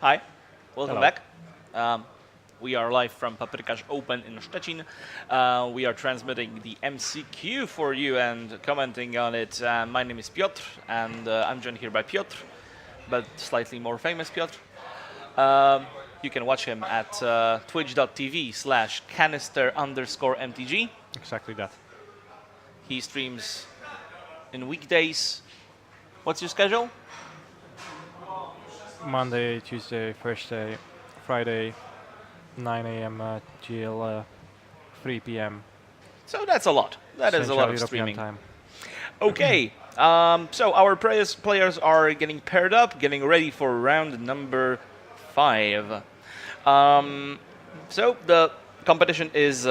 Hi, welcome Hello. back. We are live from Paprika's Open in Szczecin. We are transmitting the MCQ for you and commenting on it. My name is Piotr, and I'm joined here by Piotr, but slightly more famous Piotr. You can watch him at twitch.tv/canister_MTG. Exactly that. He streams in weekdays. What's your schedule? Monday, Tuesday, Thursday, Friday, 9 a.m. Till 3 p.m. So that's a lot. That is a Central lot of European streaming. time. Okay, so our players are getting paired up, getting ready for round number 5. So the competition is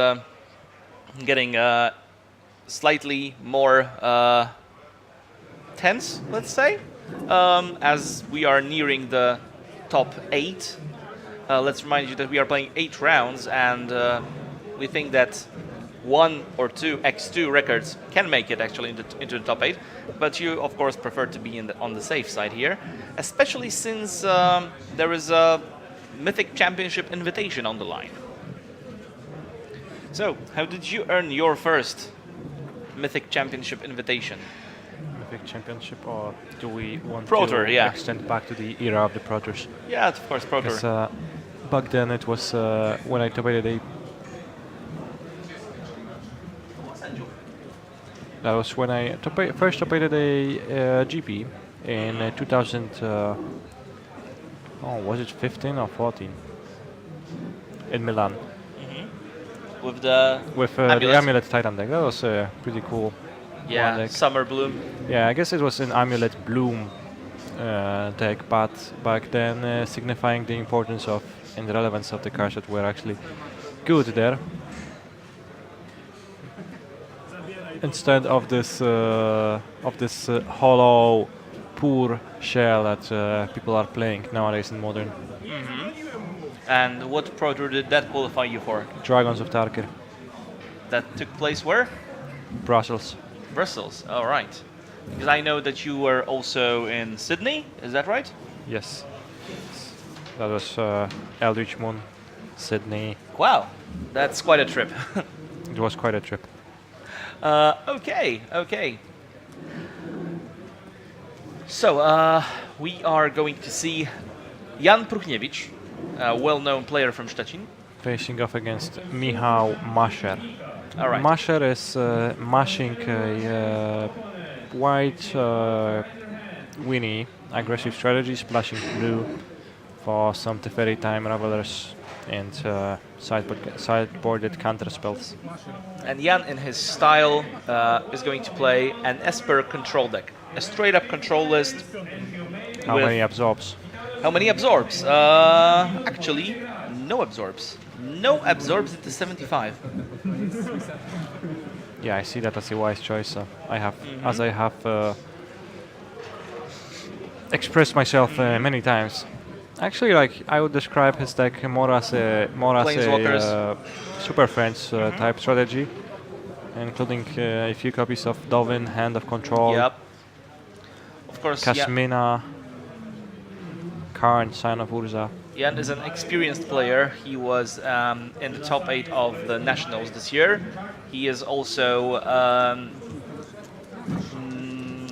getting slightly more tense, let's say, as we are nearing the top 8. Let's remind you that we are playing 8 rounds, and we think that 1 or 2 X2 records can make it actually into the top 8, but you of course prefer to be on the safe side here, especially since there is a Mythic Championship invitation on the line. So, how did you earn your first Mythic Championship invitation? Mythic Championship, or do we want Pro Tour, to yeah. extend back to the era of the Pro Tours? Yeah, of course, Pro Tour. Because back then it was when I top 8 a That was when I first top 8 a GP in 2000. Was it 15 or 14? In Milan. With the With the Amulet. Amulet Titan deck. That was pretty cool. Yeah, deck. Summer Bloom. Yeah, I guess it was an Amulet Bloom deck, but back then signifying the importance of and the relevance of the cards that were actually good there. Instead of this hollow, poor shell that people are playing nowadays in Modern. And what Pro Tour did that qualify you for? Dragons of Tarkir, That took place where? Brussels. Brussels, all right. Because I know that you were also in Sydney, is that right? Yes. That was Eldritch Moon, Sydney. Wow, that's quite a trip. It was quite a trip. Okay. So, we are going to see Jan Pruchniewicz, a well-known player from Szczecin. Facing off against Michał Masher. All right. Masher is mashing a white Winnie aggressive strategy, splashing blue for some Teferi Time Ravelers and sideboarded counter spells. And Jan, in his style, is going to play an Esper control deck. A straight-up control list. How with many absorbs? How many absorbs? Actually, no absorbs. No absorbs at the 75. Yeah, I see that as a wise choice. As I have expressed myself many times. Actually, like I would describe his deck more as a Super Friends type strategy, including a few copies of Dovin, Hand of Control, Yep. Of course, Kasmina, Karn, Sign of Urza. Jan is an experienced player. He was in the top 8 of the Nationals this year. He is also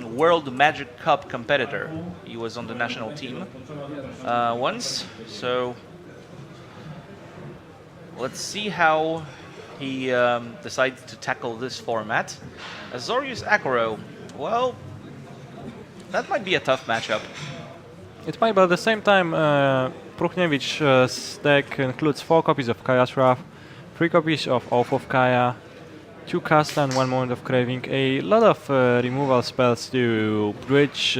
World Magic Cup competitor. He was on the national team once. So let's see how he decides to tackle this format. Azorius Akoro. Well, that might be a tough matchup. It might, but at the same time, Pruchniewicz's deck includes 4 copies of Kaya's Wrath, 3 copies of Oath of Kaya, 2 Casta and 1 Moment of Craving, a lot of removal spells to bridge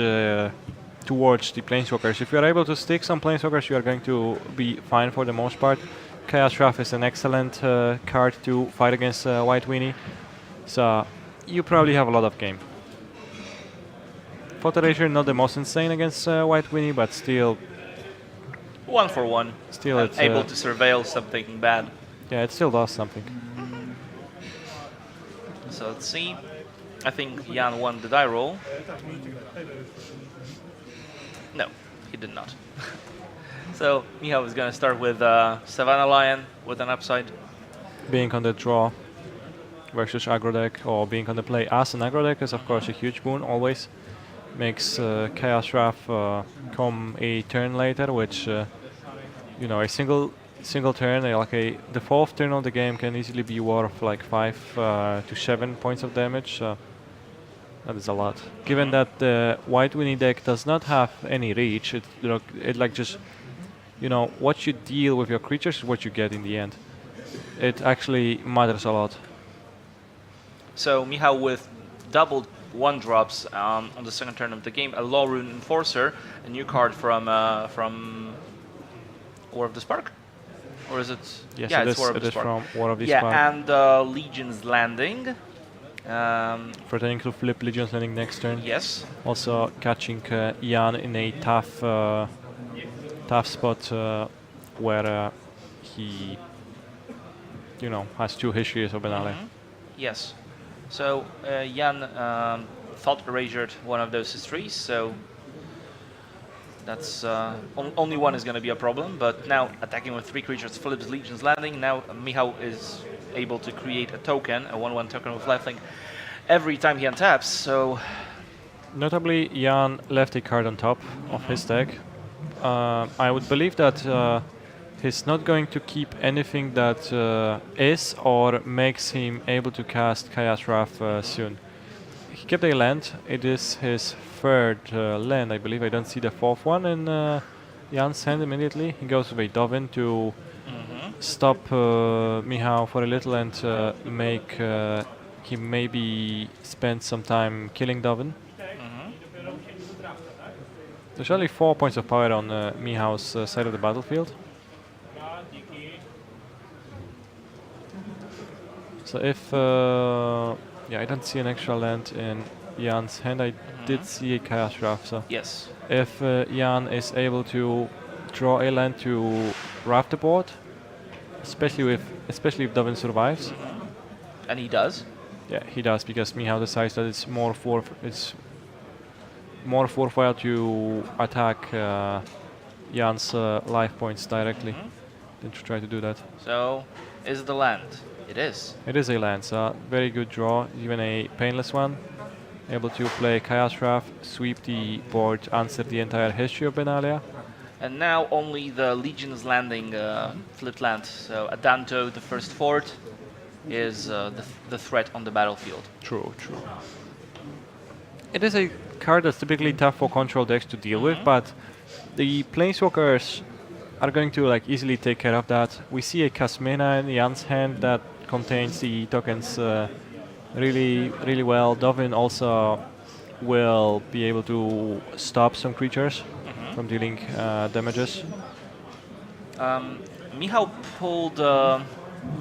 towards the Planeswalkers. If you are able to stick some Planeswalkers, you are going to be fine for the most part. Chaos Wrath is an excellent card to fight against White Winnie, so you probably have a lot of game. Photo Erasure not the most insane against White Winnie, but still... 1 for 1. Still it's able to surveil something bad. Yeah, it still does something. So let's see. I think Jan won the die roll. No, he did not. So Michał is going to start with Savannah Lion with an upside. Being on the draw versus aggro deck, or being on the play as an aggro deck is of course a huge boon. Always makes Chaos Wrath come a turn later, which you know, a single turn, the fourth turn of the game can easily be worth like 5 to 7 points of damage. That is a lot. Given that the White Winnie deck does not have any reach, it like just, you know, what you deal with your creatures is what you get in the end. It actually matters a lot. So Michał with double 1-drops on the second turn of the game, a Lorune Enforcer, a new card from War of the Spark? Or is it? Yes, yeah, it it's is, War of it the is Spark. from War of the Yeah, Spark. and Legion's Landing. Threatening to flip Legion's Landing next turn. Yes. Also catching Jan in a tough spot where he, you know, has 2 histories of Benale. Yes. So Jan thought erasured one of those histories, so that's only one is going to be a problem. But now attacking with 3 creatures flips Legion's Landing. Now Michał is able to create a token, a 1/1 token with lifelink, every time he untaps. So Notably, Jan left a card on top of his deck. I would believe that he's not going to keep anything that is or makes him able to cast Chaos Wrath soon. He kept a land. It is his 3rd land, I believe. I don't see the 4th one in Jan's hand immediately. He goes with a Dovin to stop Michał for a little and make him maybe spend some time killing Dovin. There's only 4 points of power on Michał's side of the battlefield. So if yeah, I don't see an extra land in Jan's hand. I did see a Chaos Wrath. So yes. if Jan is able to draw a land to wrap the board, especially if Dovin survives, And he does. yeah, he does, because Michał decides that it's more worthwhile to attack Jan's life points directly than to try to do that. So is the land? It is. It is a land, so very good draw, even a painless one. Able to play Chaos Wrath, sweep the board, answer the entire history of Benalia. And now only the Legion's Landing flipped land. So Adanto, the first fort, is the threat on the battlefield. True. It is a card that's typically tough for control decks to deal with, but the Planeswalkers are going to like easily take care of that. We see a Kasmina in Jan's hand that contains the tokens really well. Dovin also will be able to stop some creatures from dealing damages. Michał pulled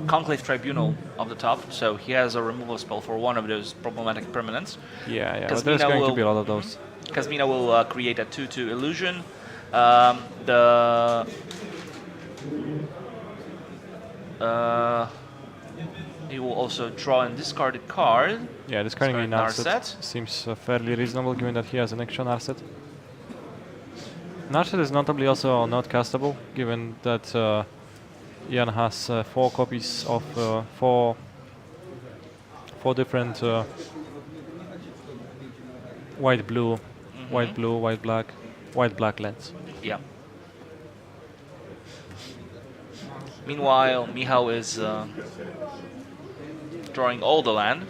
Conclave Tribunal off the top, so he has a removal spell for one of those problematic permanents. Yeah, but there's going to be a lot of those. Kasmina will create a 2/2 illusion. He will also draw and discard a card. Yeah, discarding a Narset. Narset seems fairly reasonable given that he has an extra Narset. Narset is notably also not castable, given that Jan has 4 copies of 4 different white-blue, white-blue, white-black, white-black lands. Yeah. Meanwhile, Michał is drawing all the land.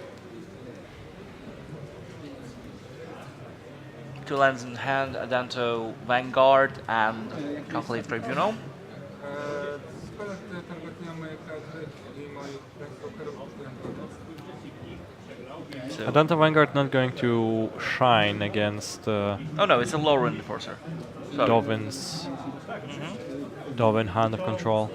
2 lands in hand, Adanto Vanguard and Conclave Tribunal. So Adanto Vanguard not going to shine against oh no, it's a Lorune Enforcer. Sorry. Dovin's Dovin hand of control.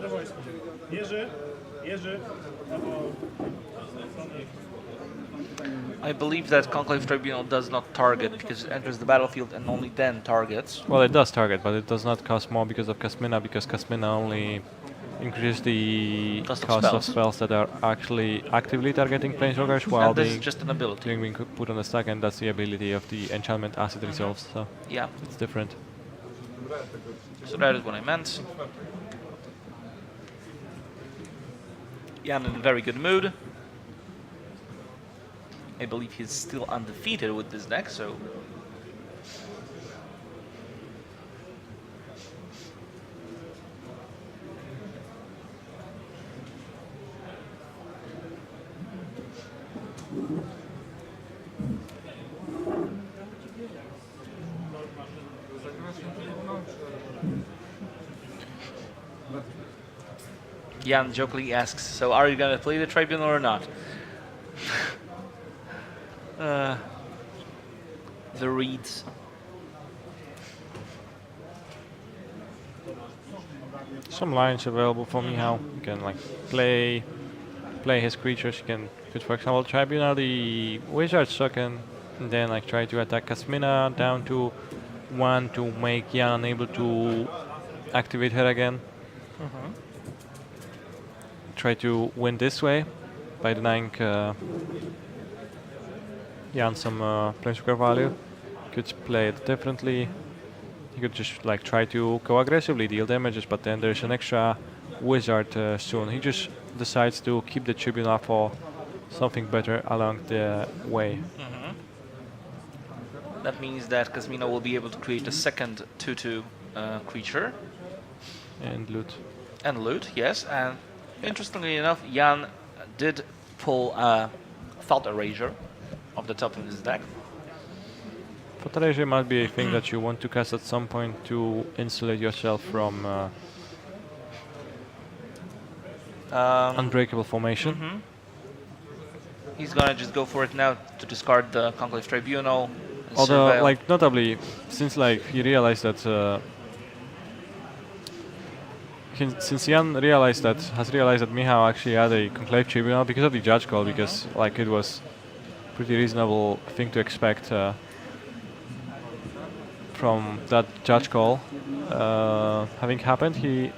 I believe that Conclave Tribunal does not target because it enters the battlefield and only then targets. Well, it does target, but it does not cost more because of Kasmina, because Kasmina only increases the Cost of cost of spells. spells that are actually actively targeting Planeswalkers, while And this is being just an ability. put on the stack, and that's the ability of the enchantment acid resolves, so Yeah. it's different. So that is what I meant. Jan in a very good mood. I believe he's still undefeated with this deck, so... Jan jokingly asks, so are you gonna play the Tribunal or not? The reads. Some lines available for me how you can like play his creatures. You could for example Tribunal the Wizard second and then like try to attack Kasmina down to 1 to make Jan unable to activate her again. Try to win this way by denying Jan some Planeswalker value. Could play it differently. You could just like try to go aggressively, deal damages, but then there's an extra wizard soon. He just decides to keep the Tribunal for something better along the way. That means that Kasmina will be able to create a second 2/2 creature. And loot. And loot, yes. And interestingly enough, Jan did pull a Thought Erasure off the top of his deck. Thought Erasure might be a thing that you want to cast at some point to insulate yourself from unbreakable formation. He's gonna just go for it now to discard the Conclave Tribunal. And Although, surveil. like, notably, since like he realized that, since Jan has realized that Michał actually had a Conclave Tribunal because of the Judge Call, because like it was pretty reasonable thing to expect from that Judge Call having happened. He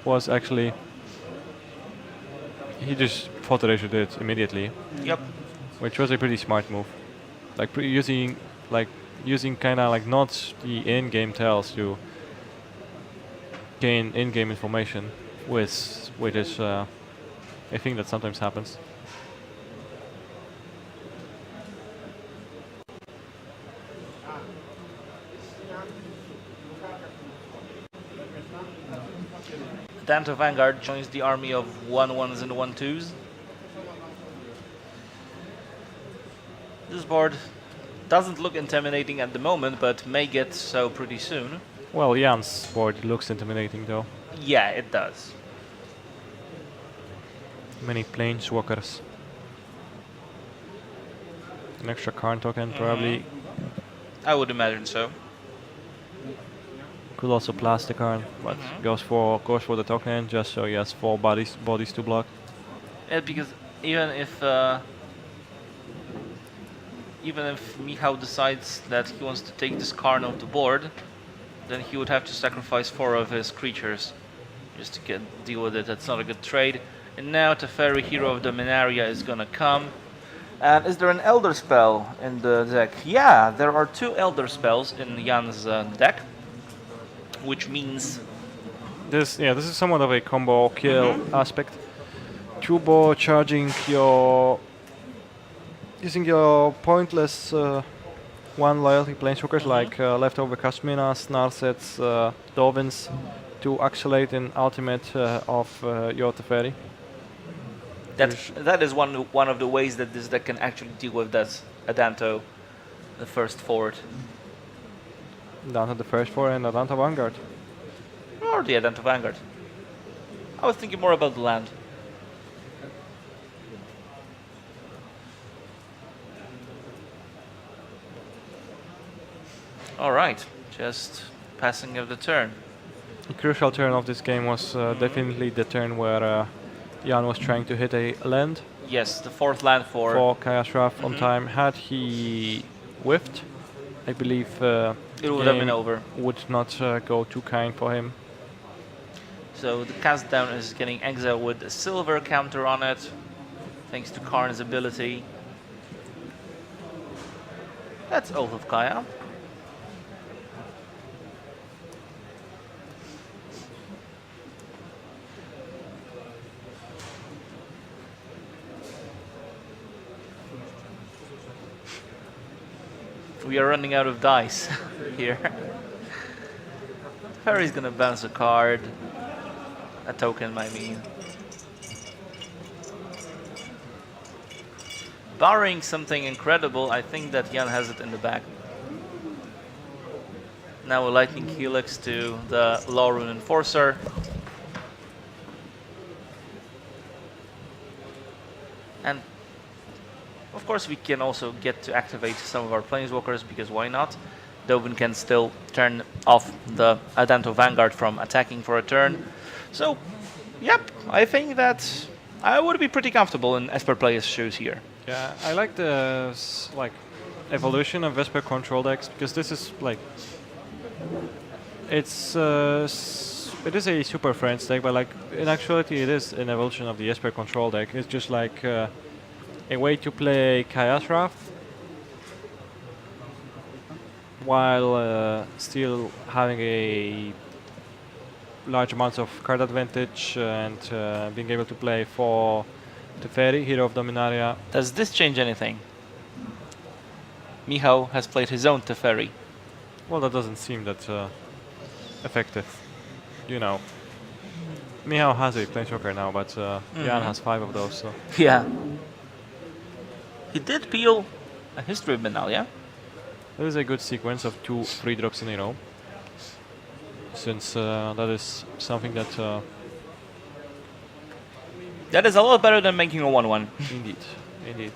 just Thought Erasure it immediately. Yep. Which was a pretty smart move, like using kind of like not the in-game tells to gain in-game information, which is a thing that sometimes happens. Danto Vanguard joins the army of 1/1s and 1/2s. This board doesn't look intimidating at the moment, but may get so pretty soon. Well, Jan's board looks intimidating though. Yeah, it does. Many planeswalkers. An extra Karn token probably. I would imagine so. Could also blast the Karn, but goes for the token just so he has 4 bodies to block. Yeah, because even if Michał decides that he wants to take this Karn off the board, then he would have to sacrifice 4 of his creatures just to deal with it. That's not a good trade. And now Teferi, Hero of the Minaria, is gonna come. And is there an Elder spell in the deck? Yeah, there are 2 Elder spells in Jan's deck, which means This is somewhat of a combo kill aspect. Turbo charging using your pointless 1 loyalty planeswalkers like leftover Kasminas, Narsets, Dolvins to accelerate an ultimate of your Teferi. that is one of the ways that this deck can actually deal with that Adanto, the first forward. Down to the first 4 and Atlanta Vanguard. Or the Adanto Vanguard. I was thinking more about the land. Alright, just passing of the turn. The crucial turn of this game was definitely the turn where Jan was trying to hit a land Yes, the 4th land for Kayashraf on time. Had he whiffed, I believe it would have been over. Would not go too kind for him. So the cast down is getting exiled with a silver counter on it, thanks to Karn's ability. That's Oath of Kaya. We are running out of dice here. Teferi's gonna bounce a card. A token, I mean. Barring something incredible, I think that Jan has it in the bag. Now a Lightning Helix to the Law Rune Enforcer. And of course we can also get to activate some of our Planeswalkers, because why not? Dovin can still turn off the Adanto Vanguard from attacking for a turn. So, yep, I think that I would be pretty comfortable in Esper player's shoes here. Yeah, I like the evolution of Vesper control decks, because this is like it is a Super Friends deck, but like in actuality it is an evolution of the Esper control deck. It's just like a way to play Chaos Wrath while still having a large amounts of card advantage and being able to play for Teferi, Hero of Dominaria. Does this change anything? Michał has played his own Teferi. Well, that doesn't seem that effective. You know, Michał has a Planeswalker now, but Jan has 5 of those. So. Yeah. He did peel a History Banal, yeah? That is a good sequence of 2 free drops in a row, since that is something that... that is a lot better than making a 1-1. Indeed, indeed.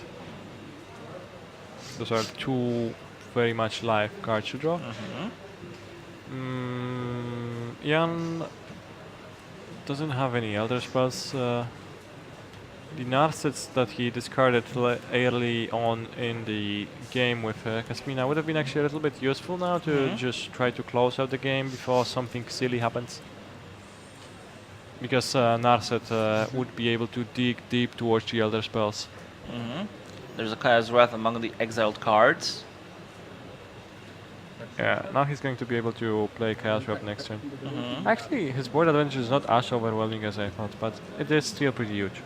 Those are 2 very much live cards to draw. Jan doesn't have any other spells. The Narsets that he discarded early on in the game with Kasmina would have been actually a little bit useful now to just try to close out the game before something silly happens. Because Narset would be able to dig deep towards the Elder Spells. There's a Kaya's Wrath among the exiled cards. Yeah, now he's going to be able to play Chaos Wrath next turn. Actually, his board advantage is not as overwhelming as I thought, but it is still pretty huge.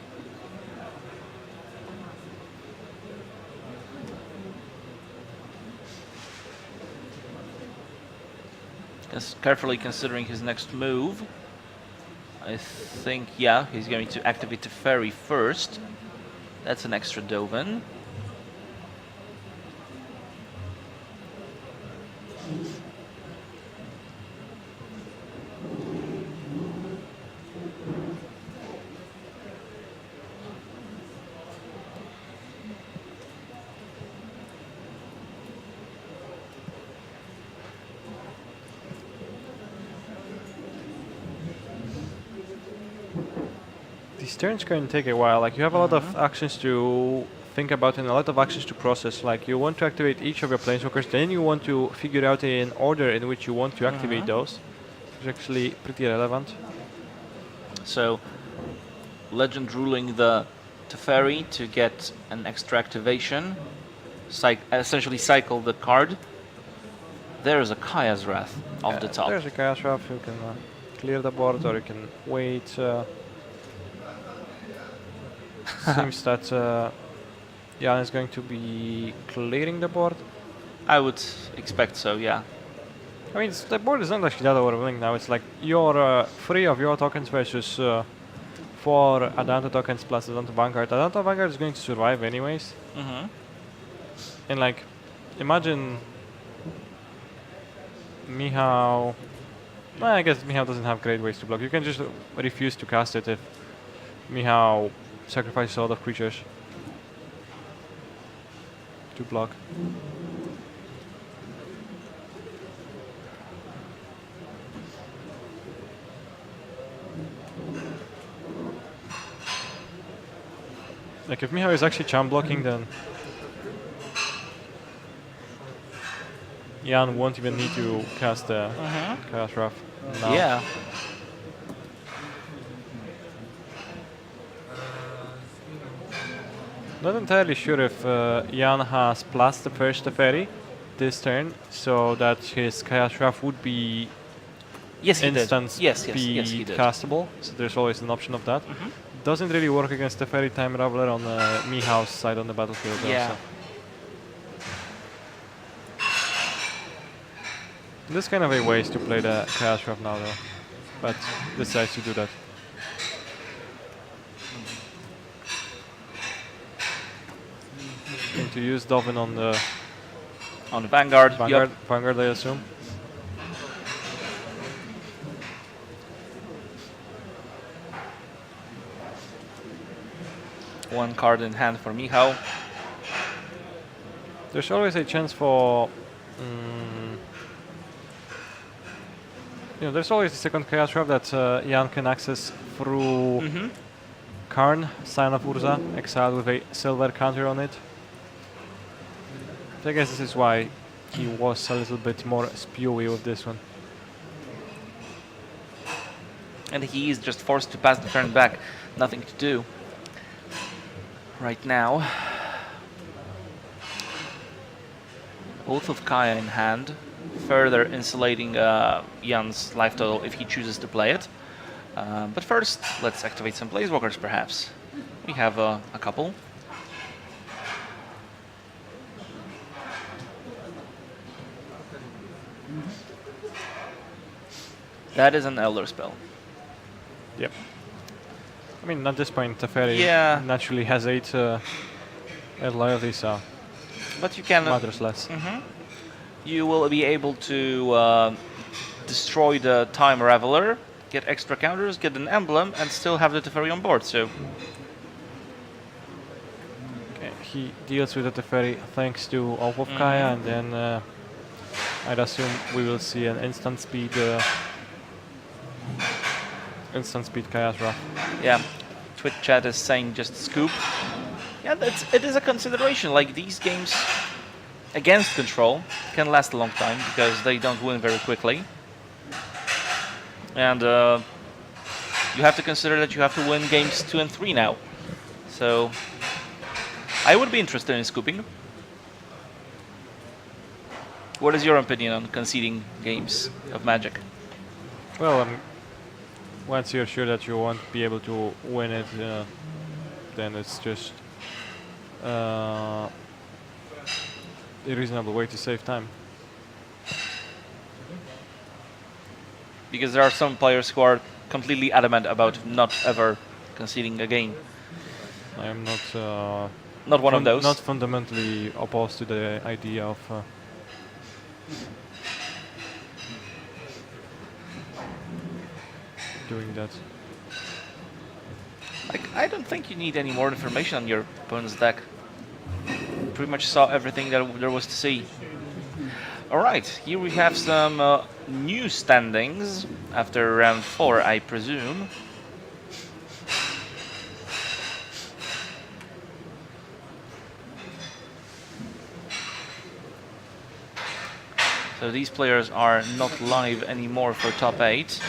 Just carefully considering his next move. I think, yeah, he's going to activate the Ferry first. That's an extra Dovin. These turns can take a while. Like, you have a lot of actions to think about and a lot of actions to process. Like, you want to activate each of your Planeswalkers, then you want to figure out an order in which you want to activate those. It's actually pretty relevant. So, Legend ruling the Teferi to get an extra activation. Essentially cycle the card. There is a Kaya's Wrath off the top. There's a Chaos Wrath. You can clear the board or you can wait. Seems that Jan is going to be clearing the board. I would expect so, yeah. I mean, the board is not actually that overwhelming now. It's like your 3 of your tokens versus 4 Adanto tokens plus Adanto Vanguard. Adanto Vanguard is going to survive anyways. And like, imagine Michał. Well, I guess Michał doesn't have great ways to block. You can just refuse to cast it if Michał sacrifices a lot of creatures to block. Like, if Michał is actually charm blocking, then Jan won't even need to cast the Chaos Wrath now. Yeah. Not entirely sure if Jan has plus the first Teferi this turn, so that his Chaos Wrath would be Yes, he instance did. Yes, he did. castable, so there's always an option of that. Doesn't really work against the Fairy Time Raveler on Michał's side on the battlefield. Yeah. This kind of a waste to play the Chaos Wrath now though, but decides to do that. Going to use Dovin on the Vanguard. Vanguard, Yep. Vanguard I assume. One card in hand for Michał. There's always a chance for... there's always a second Chaos Wrath that Jan can access through Karn, Sign of Urza, exiled with a silver counter on it. So I guess this is why he was a little bit more spewy with this one. And he is just forced to pass the turn back. Nothing to do right now. Oath of Kaya in hand, further insulating Jan's life total if he chooses to play it. But first, let's activate some Blazewalkers perhaps. We have a couple. That is an Elder spell. Yep. I mean, at this point, Teferi naturally has 8 loyalty, so but you can matters less. You will be able to destroy the Time Raveler, get extra counters, get an emblem, and still have the Teferi on board. So okay, he deals with the Teferi thanks to Oath of Kaya, and then I'd assume we will see an instant speed Chaos Wrath. yeah, Twitch chat is saying just scoop. Yeah, it is a consideration. Like, these games against control can last a long time because they don't win very quickly. And you have to consider that you have to win games 2 and 3 now. So I would be interested in scooping. What is your opinion on conceding games of Magic? Well, once you're sure that you won't be able to win it, then it's just a reasonable way to save time. Because there are some players who are completely adamant about not ever conceding a game. I am not one of those. Not fundamentally opposed to the idea of doing that. I don't think you need any more information on your opponent's deck. Pretty much saw everything that there was to see. Alright, here we have some new standings after round 4, I presume. So these players are not live anymore for top 8.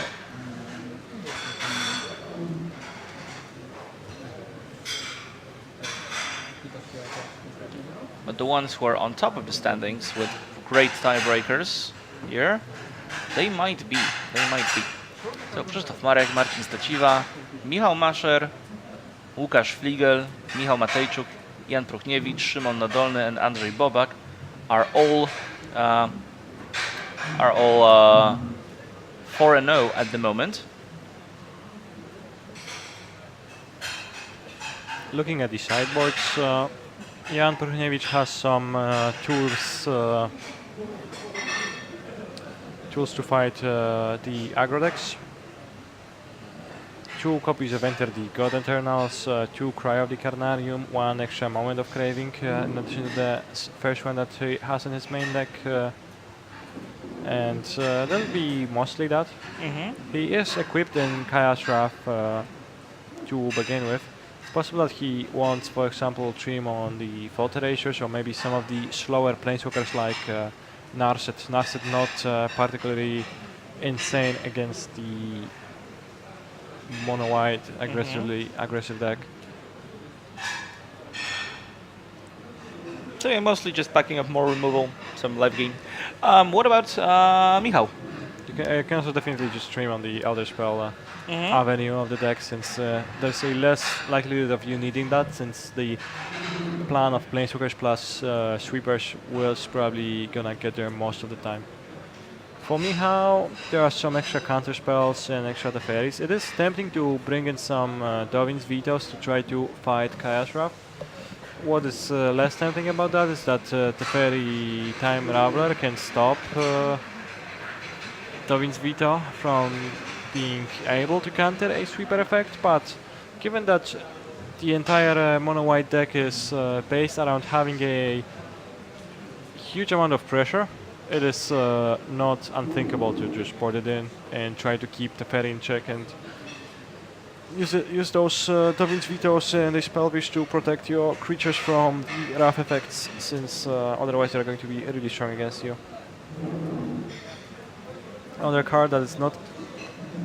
But the ones who are on top of the standings with great tiebreakers here, they might be. So Krzysztof Marek, Marcin Staciwa, Michał Maszer, Łukasz Fligel, Michał Matejczuk, Jan Pruchniewicz, Szymon Nadolny and Andrzej Bobak are all 4-0 at the moment. Looking at the sideboards, Jan Pruchniewicz has some tools to fight the aggro decks. 2 copies of Enter the God Eternals, 2 Cry of the Carnarium, 1 extra Moment of Craving, in addition to the first one that he has in his main deck. And that'll be mostly that. He is equipped in Chaos Wrath to begin with. It's possible that he wants, for example, trim on the Fault Erasures or maybe some of the slower planeswalkers like Narset. Narset not particularly insane against the mono-white aggressive deck. So yeah, mostly just packing up more removal, some live game. What about Michał? You can also definitely just stream on the Elder Spell avenue of the deck, since there's a less likelihood of you needing that, since the plan of Planeswalkers plus Sweepers was probably gonna get there most of the time. For me, how there are some extra counter spells and extra Teferis. It is tempting to bring in some Darwin's Vetoes to try to fight Kayashraf. What is less tempting about that is that Teferi Time Raveler can stop Darwin's Veto from being able to counter a sweeper effect, but given that the entire mono white deck is based around having a huge amount of pressure, it is not unthinkable to just port it in and try to keep the Teferi in check and use those Darwin's Vetoes and the Spell Wish to protect your creatures from the rough effects, since otherwise they're going to be really strong against you. Another card that is not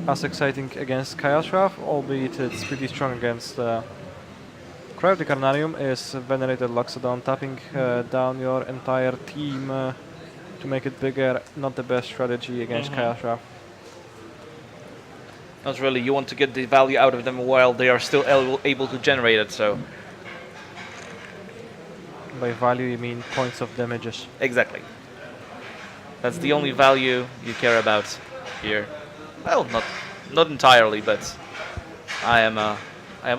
as exciting against Kayashraf, albeit it's pretty strong against Cry of the Carnarium, is Venerated Loxodon, tapping down your entire team to make it bigger. Not the best strategy against Kayashraf. Not really. You want to get the value out of them while they are still able to generate it, so... By value you mean points of damages. Exactly. That's the only value you care about here. Well, not entirely, but I am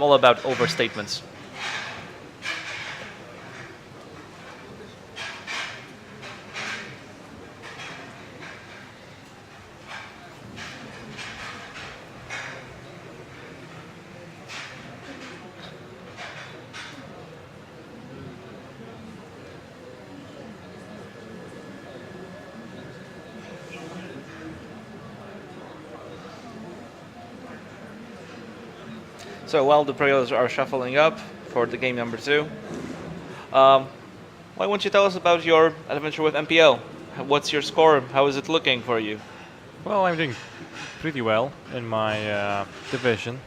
all about overstatements. So while the players are shuffling up for the game number 2, why won't you tell us about your adventure with MPL? What's your score? How is it looking for you? Well, I'm doing pretty well in my division.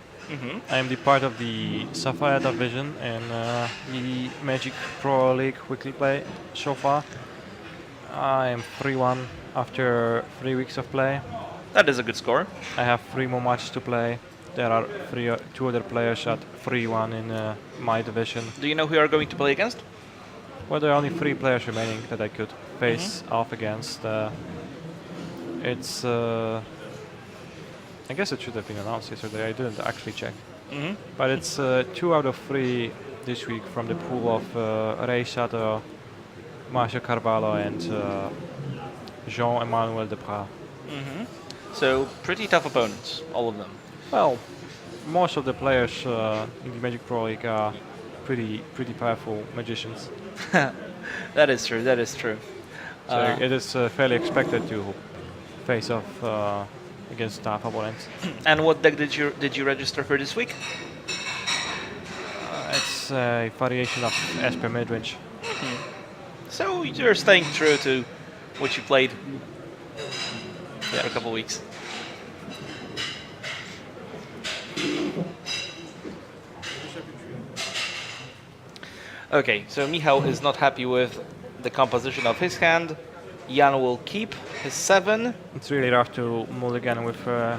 I am the part of the Sapphire division in the Magic Pro League weekly play so far. I am 3-1 after 3 weeks of play. That is a good score. I have 3 more matches to play. There are 2 other players at 3-1 in my division. Do you know who you are going to play against? Well, there are only 3 players remaining that I could face off against. It's... I guess it should have been announced yesterday. I didn't actually check. But it's 2 out of 3 this week from the pool of Ray Sato, Marcia Carvalho and Jean-Emmanuel Deprat. So pretty tough opponents, all of them. Well, most of the players in the Magic Pro League are pretty powerful magicians. That is true. That is true. So it is fairly expected to face off against tough opponents. And what deck did you register for this week? It's a variation of Esper Midrange. So you're staying true to what you played for a couple weeks. Okay, so Michał is not happy with the composition of his hand. Jan will keep his 7. It's really rough to mulligan with an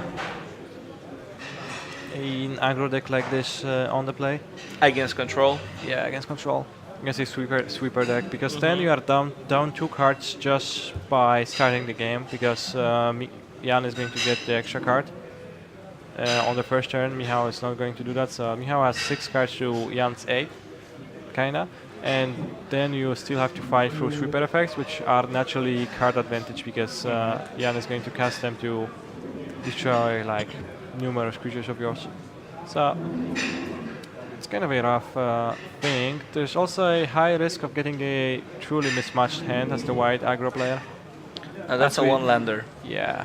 aggro deck like this on the play. Against control? Yeah, against control. Against a sweeper deck, because then you are down 2 cards just by starting the game, because Jan is going to get the extra card. On the first turn, Michał is not going to do that, so Michał has 6 cards to Jan's 8, kinda, and then you still have to fight through sweeper effects, which are naturally card advantage, because Jan is going to cast them to destroy like numerous creatures of yours. So it's kind of a rough thing. There's also a high risk of getting a truly mismatched hand as the white aggro player. That's a one-lander. Yeah.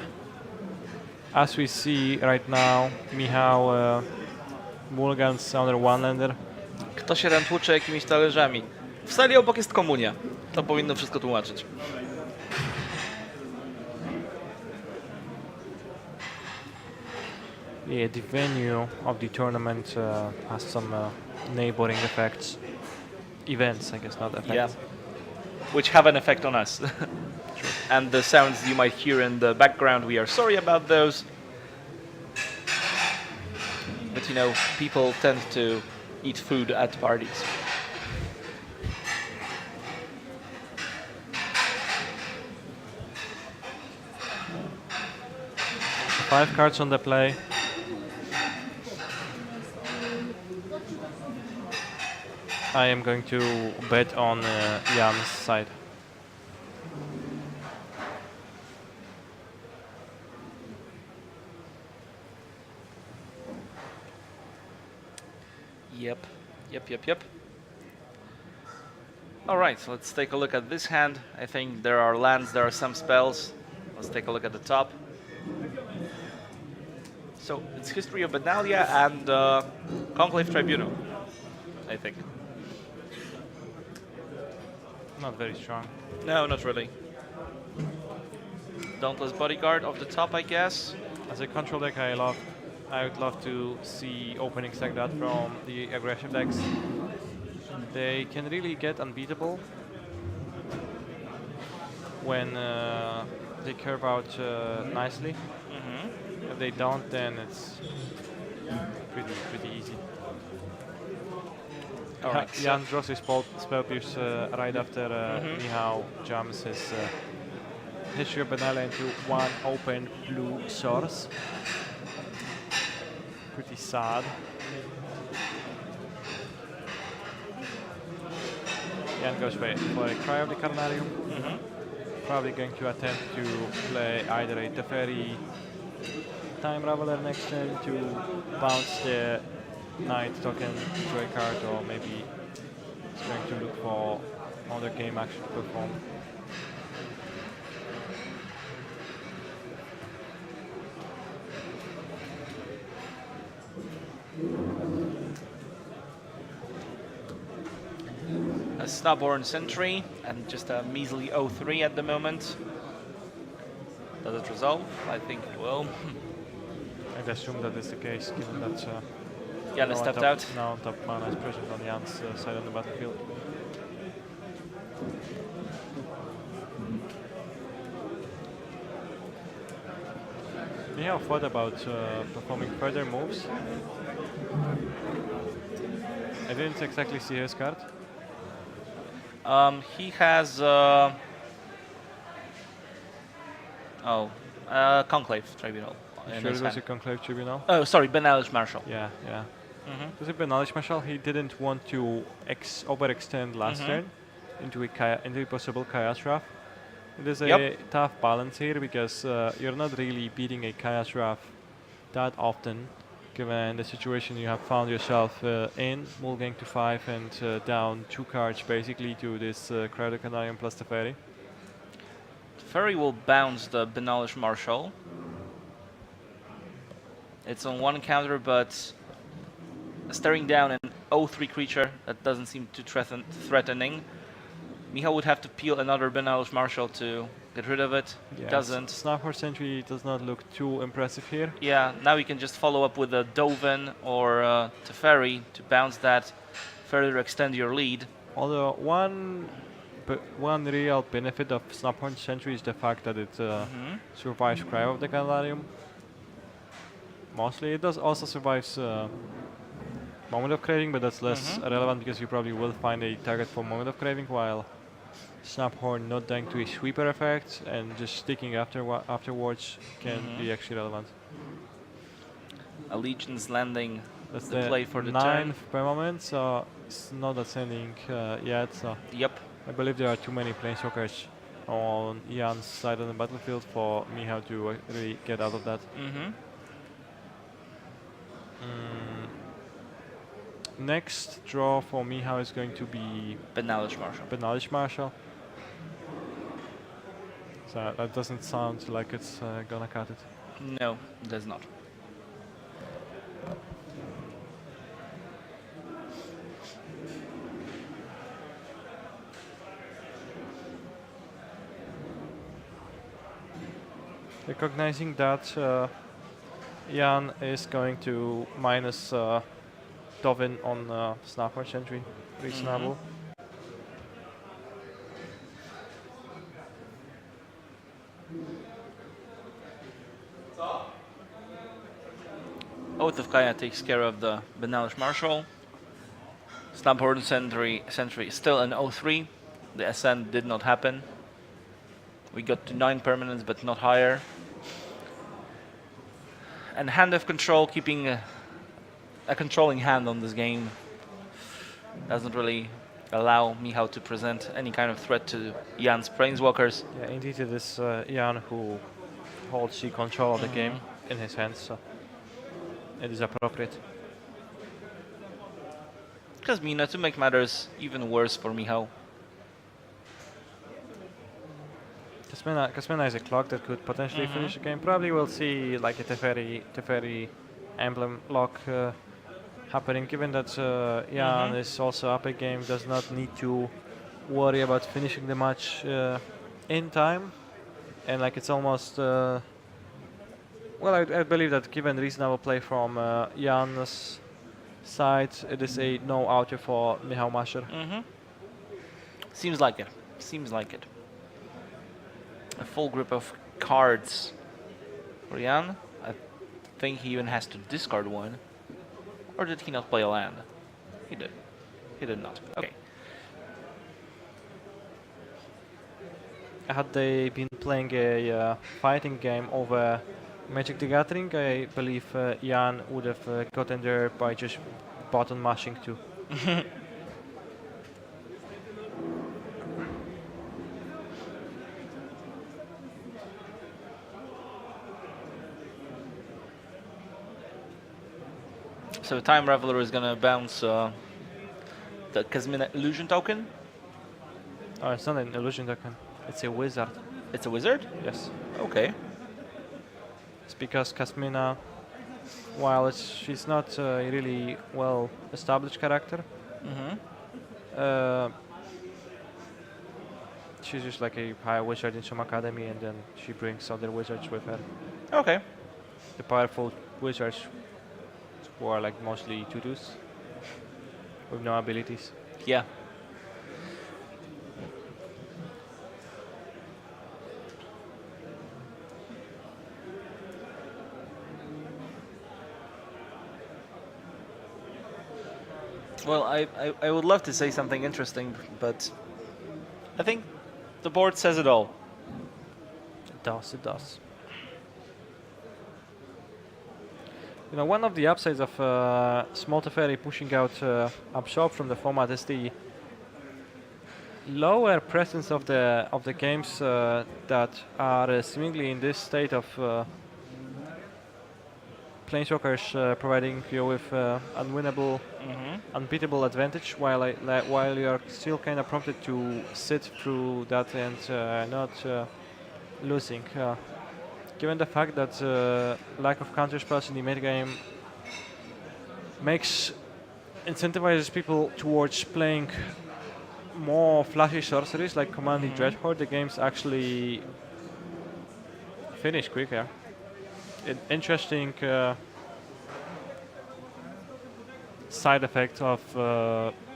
As we see right now, Michał mulligans under one-lander. Kto się tam tłucze jakimiś talerzami? W sali obok jest komunia. To powinno wszystko tłumaczyć. Yeah, the venue of the tournament has some neighboring events, I guess, not effects. Yeah. Which have an effect on us. And the sounds you might hear in the background, we are sorry about those. But you know, people tend to eat food at parties. 5 cards on the play. I am going to bet on Jan's side. Yep. All right, so let's take a look at this hand. I think there are lands, there are some spells. Let's take a look at the top. So it's History of Benalia and Conclave Tribunal, I think. Not very strong. No, not really. Dauntless Bodyguard off the top, I guess. As a control deck, I would love to see openings like that from the aggressive decks. They can really get unbeatable when they curve out nicely. If they don't, then it's pretty easy. Alright, Jan draws his spell pierce right after Michał jumps his History of Benalia into one open blue source. Pretty sad. Jan goes for a Cry of the Carnarium. Probably going to attempt to play either a Teferi Time Raveler next turn to bounce the Knight token to a card, or maybe he's going to look for another game action to perform. A Snubborn Sentry and just a measly 0-3 at the moment. Does it resolve? I think it will. I'd assume that is the case, given that Jan has stepped out. now top mana is present on Jan's side of the battlefield. Michał thought about performing further moves. I didn't exactly see his card. He has Conclave Tribunal. in Sure, his it was a hand. Conclave Tribunal. Oh, sorry, Benalish Marshall. Yeah. Was it Benalish Marshall? He didn't want to overextend last turn into a possible Chaos Wrath. It is a tough balance here because you're not really beating a Chaos Wrath that often, given the situation you have found yourself in, mulling to 5 and down 2 cards basically to this Crowded Canarium plus the Fairy. Fairy will bounce the Benalish Marshall. It's on one counter, but staring down an 0-3 creature that doesn't seem too threatening. Michał would have to peel another Benalish Marshall to get rid of it. Yeah, Doesn't. Snapper Sentry does not look too impressive here. Yeah, now you can just follow up with a Dovin or Teferi to bounce that, further extend your lead. Although one real benefit of Snaphorn Sentry is the fact that it survives Cry of the Canarium. Mostly it does also survives Moment of Craving, but that's less relevant because you probably will find a target for Moment of Craving, while Snaphorn not dying to a sweeper effect and just sticking afterwards can be actually relevant. Allegiance landing. That's the play for the 9th turn. per moment, so it's not ascending yet. So Yep. I believe there are too many Planeswalkers on Jan's side of the battlefield for Michał to really get out of that. Next draw for Michał is going to be Benalish Marshall. Benalish Marshall. So that doesn't sound like it's gonna cut it. No, it does not. Recognizing that Jan is going to minus Dovin on Snapper Sentry, reasonable. Oath of Kaya takes care of the Benalish Marshall. Snubhorn Sentry is still an 0-3. The ascent did not happen. We got to 9 permanents, but not higher. And hand of control, keeping a controlling hand on this game doesn't really allow Michał to present any kind of threat to Jan's Planeswalkers. Yeah, indeed it is Jan who holds the control of the game in his hands, so it is appropriate. Kazmina to make matters even worse for Michał. Kasmina is a clock that could potentially finish the game. Probably we'll see like a Teferi emblem lock happening, given that Jan is also up a game, does not need to worry about finishing the match in time. And like it's almost... well, I believe that given reasonable play from Jan's side, it is a no outer for Michał Masher. Seems like it. Seems like it. A full grip of cards for Jan. I think he even has to discard one. Or did he not play a land? He did. He did not. Okay. Had they been playing a fighting game over Magic the Gathering, I believe Jan would have gotten there by just button mashing too. So Time Reveler is gonna bounce the Kazmina Illusion token. Oh, it's not an illusion token. It's a wizard. It's a wizard? Yes. Okay. It's because Kasmina, while she's not a really well established character, she's just like a high wizard in some academy, and then she brings other wizards with her. Okay. The powerful wizards who are like mostly tutus with no abilities. Yeah. Well, I would love to say something interesting, but I think the board says it all. It does, it does. You know, one of the upsides of Small Teferi pushing out Absorb from the format is the lower presence of the games that are seemingly in this state of Planeswalkers providing you with unwinnable, unbeatable advantage, while you are still kind of prompted to sit through that and not losing. Given the fact that lack of counter spells in the mid game incentivizes people towards playing more flashy sorceries like Command the Dreadhorde, the games actually finish quicker. An interesting side effect of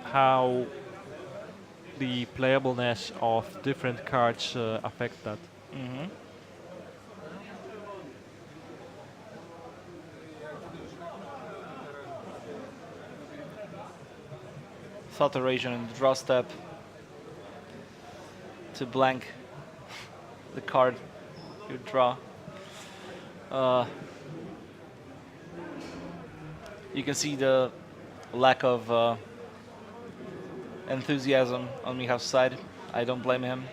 how the playableness of different cards affect that. Thought Erasure and draw step to blank the card you draw. You can see the lack of enthusiasm on Michał's side. I don't blame him.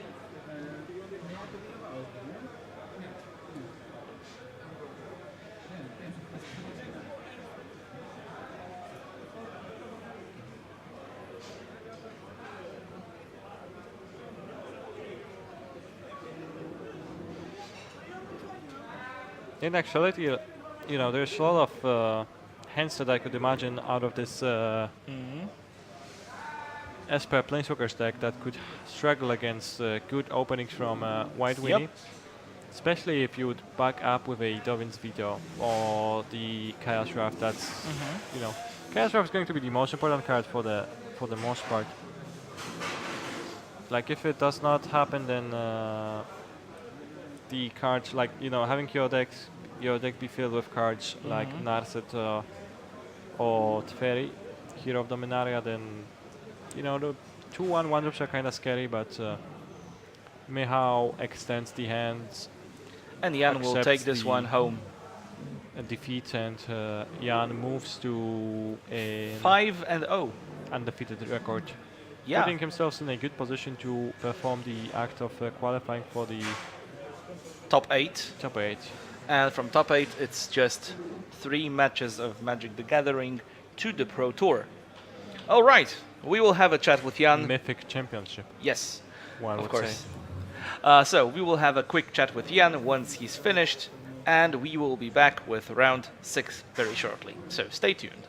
In actuality, you know, there's a lot of hands that I could imagine out of this Esper Planeswalkers deck that could struggle against good openings from White Winnie. Especially if you would back up with a Dovin's Veto or the Chaos Draft. That's you know, Chaos Draft is going to be the most important card for the most part. Like if it does not happen, then the cards, like, you know, having your deck be filled with cards like Narset or Teferi, Hero of Dominaria, then, you know, the 2/1 1-drops are kind of scary, but Michał extends the hands. And Jan will take this one home. defeat, and Jan moves to an 5-0. undefeated record, Yeah. putting himself in a good position to perform the act of qualifying for the Top 8. top 8. And from top 8, it's just 3 matches of Magic the Gathering to the Pro Tour. All right, we will have a chat with Jan. Mythic Championship, Yes, one of would course. say. So we will have a quick chat with Jan once he's finished, and we will be back with round 6 very shortly. So stay tuned.